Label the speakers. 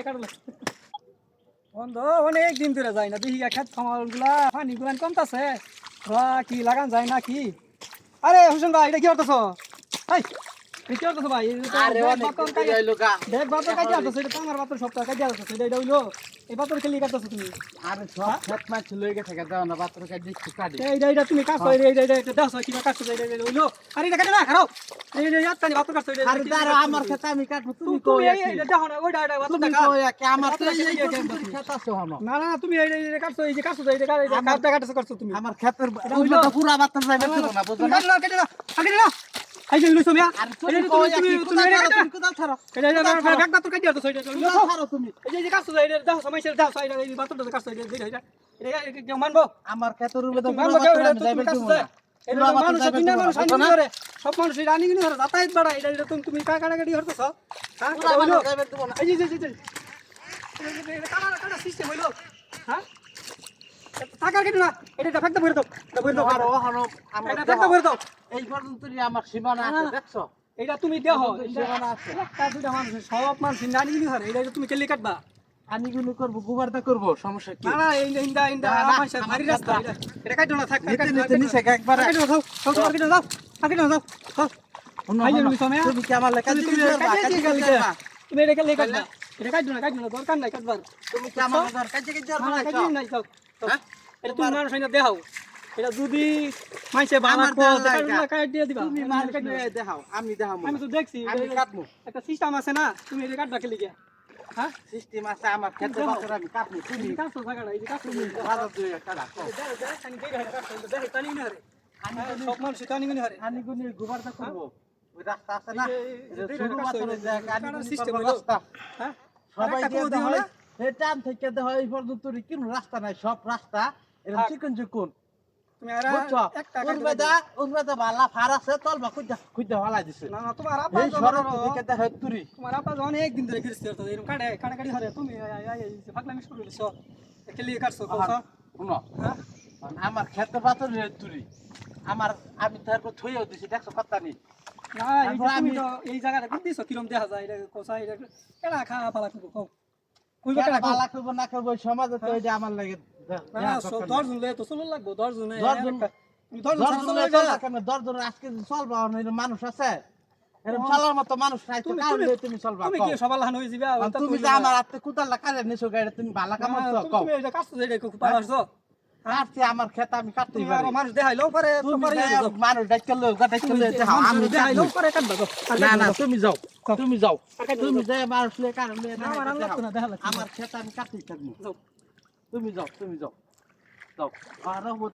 Speaker 1: কাটলো বন্ধু অনেক দিন ধরে যায় না দেখি খেত খামারগুলা পানি গুলান কমতাছে কি লাগান যায় না কি আরে হোসেন ভাই এটা কি করতেছ এই কি করতেছ ভাই
Speaker 2: আরে অনেক দিন ধরে হইলো গা।
Speaker 1: দেখ বাতর কাটি আসছে এটা পাঙ্গার বাতর সপ্তাহ কাটি আসছে এটা হইলো এই বাতর খেলি কাটতেছ তুমি
Speaker 2: আরে সব খেত মাছ লই গেছে গা দাও না বাতর কাটি দিচ্ছি কাটি।
Speaker 1: এইটা তুমি কাটছো এইটা দাও কিবা কাটছো এইটা হইলো আরে এটা কাটে না খারাপ এই আত্তানি বাতর কাটছো এটা
Speaker 2: আরে দাঁড়া আমার খেত আমি কাটবো তুমি
Speaker 1: তুমি
Speaker 2: কই
Speaker 1: এইটা দেখো না ওইটা বাতর
Speaker 2: তুমি
Speaker 1: কাট
Speaker 2: কই কি আমার তো এই খেত আছে হনো।
Speaker 1: না না তুমি এইটা কাটছো এই যে কাটছো এইটা কাটছো করছো তুমি
Speaker 2: আমার খেতের উল্টো পুরা বাতর যাইবে তো না বুঝছো না।
Speaker 1: কেটে না এই যে লুইছো মিয়া
Speaker 2: তুমি কই কি কোথা ছাড়ো
Speaker 1: এটা ব্যাগ বাতর কাটি আসছো এইটা
Speaker 2: কোথা ছাড়ো তুমি।
Speaker 1: এই যে কাটছো এইটা দাও সমস্যা দাও এইটা এই বাতরটা কাটছো এইটা কেউ মানবো
Speaker 2: আমার খেতের উপরে তো
Speaker 1: মানবো
Speaker 2: পুরা
Speaker 1: কেউ
Speaker 2: বাতর
Speaker 1: এটা
Speaker 2: যাইবে
Speaker 1: তুমি
Speaker 2: তো
Speaker 1: কাটছো
Speaker 2: না।
Speaker 1: এটা মানুষ তিনটা মানুষ আনি করে সব মানুষ রানি কিনে ধরে যাতায়াত বাড়া এটা তুমি কাটাকাটি করতেছ হ্যাঁ
Speaker 2: পুরা বাতর যাইবে তো না।
Speaker 1: এই যে এটা কাটা সিস্টেম হইলো হ্যাঁ টাকা কেটে না এটা ফেকতে ভরে দাও
Speaker 2: আর ও হনো আমার
Speaker 1: এটা ফেকতে ভরে দাও
Speaker 2: এই পর্যন্ত আমার সীমানা আছে দেখছো।
Speaker 1: এটা তুমি দেহ
Speaker 2: সীমানা আছে
Speaker 1: একটা দুইটা মানুষ সব মানুষ রানি কিনে ধরে এটা তুমি কেলি কাটবা
Speaker 2: আনিগুলো করবো গোবরটা করবো সমস্যা কি।
Speaker 1: না না ইন্দা আমার সাথে ভারী রাস্তা এটা কাটো না থাক
Speaker 2: নিতে নিচে একবার
Speaker 1: কাটো দাও সব কাটো দাও কাটো দাও
Speaker 2: তুমি কি আমার লেখা
Speaker 1: তুমি এটা কেলি কাটবা এটা কাটো না দরকার নাই কাটবার
Speaker 2: তুমি কি আমার কাছে কাছে
Speaker 1: না কাটি নাই যাও এটা তুমি মানুষ না দেখাও এটা যদি মাইসে বানার পর কাট দিয়ে দিবা
Speaker 2: তুমি মানুষ দেখাও আমি দেখাবো
Speaker 1: আমি তো দেখছি
Speaker 2: আমি কাটবো
Speaker 1: একটা সিস্টেম আছে না তুমি এটা কাটবা কেলি গিয়া হ্যাঁ
Speaker 2: সিস্টেম আছে আমার ক্ষেত্রে বাচ্চারা আমি কাটবো তুমি
Speaker 1: কাটছো জায়গাটা এই কাটছো
Speaker 2: বাজার দিয়ে কাটা
Speaker 1: সব মানুষ টানি কিনে হারে
Speaker 2: আনিগুনি গোবরটা করবো ওই রাস্তা আছে না
Speaker 1: এই
Speaker 2: ছোট বাচ্চারা যায়
Speaker 1: কাটার system
Speaker 2: সিস্টেম
Speaker 1: হলো।
Speaker 2: রাস্তা
Speaker 1: হ্যাঁ
Speaker 2: সবাই
Speaker 1: আরেকটা
Speaker 2: দিয়ে
Speaker 1: কথা
Speaker 2: দেওয়া
Speaker 1: দিও
Speaker 2: হয়
Speaker 1: না?
Speaker 2: এই টান থেকে দেওয়া হয় এই পর্যন্ত কোনো রাস্তা নাই সব রাস্তা এরকম
Speaker 1: থাক।
Speaker 2: চিকন চিকন
Speaker 1: তুমি আর
Speaker 2: বুঝছো
Speaker 1: একটা
Speaker 2: উর্বেদা ভালা ফার আছে তলবা খুঁজতে ভালা দিছে
Speaker 1: না না তোমার আপা
Speaker 2: এই সরব থেকে দেখা তুরি
Speaker 1: তোমার আপা অনেক দিন ধরে খ্রিস্ট তো এরকম কাটাকাটি হারে তুমি ফাকলা মিস করে দিছো খেলি কাটছো কোসা
Speaker 2: শুনো
Speaker 1: হ্যাঁ
Speaker 2: আমার খেতে পাতর তুরি আমার আমি তারপর থইও দিছি দেখছো কথা নেই
Speaker 1: না এই যে তুমি তো এই জায়গাটা কোন দিছো কিরম দেখা যায় এটা কোসা এটা কেনা খাওয়া পালা করবো কও কইবে কেনা
Speaker 2: বালা করবো না করবো সমাজে তো এটা আমার লাগে
Speaker 1: না 10 জন লয়ে তো চলন লাগবো 10 জনে
Speaker 2: 10 জন
Speaker 1: তুমি 10 জন চলন লাগবে
Speaker 2: 10 জন আজকে চলবা এরকম মানুষ আছে এরকম চলার মতো মানুষ নাই তো কারণ তুমি চলবা
Speaker 1: তুমি কি সবাই লাহান হয়ে যাবে
Speaker 2: তুমি যে আমার হাতে কুতাল কাটে নিছো গাড়ি তুমি ভালা কাম করছো কও
Speaker 1: তুমি এটা কাটছো এটা খুব পারছো
Speaker 2: কাটছি আমার খেত আমি কাটতেই
Speaker 1: তুমি
Speaker 2: পারি
Speaker 1: আর মানুষ দেখাইলো পরে তো
Speaker 2: তুমি
Speaker 1: পরে
Speaker 2: মানুষ ডাকলো
Speaker 1: আমি দেখাইলো পরে কাটবা
Speaker 2: না না তুমি যাও তুমি যাও তুমি যাই মানুষ লে কারণ
Speaker 1: আমার আল্লাহ তো না দেখালো
Speaker 2: আমার খেত আমি কাটতেই থাকবো
Speaker 1: যাও
Speaker 2: তুমি যাও যাও আর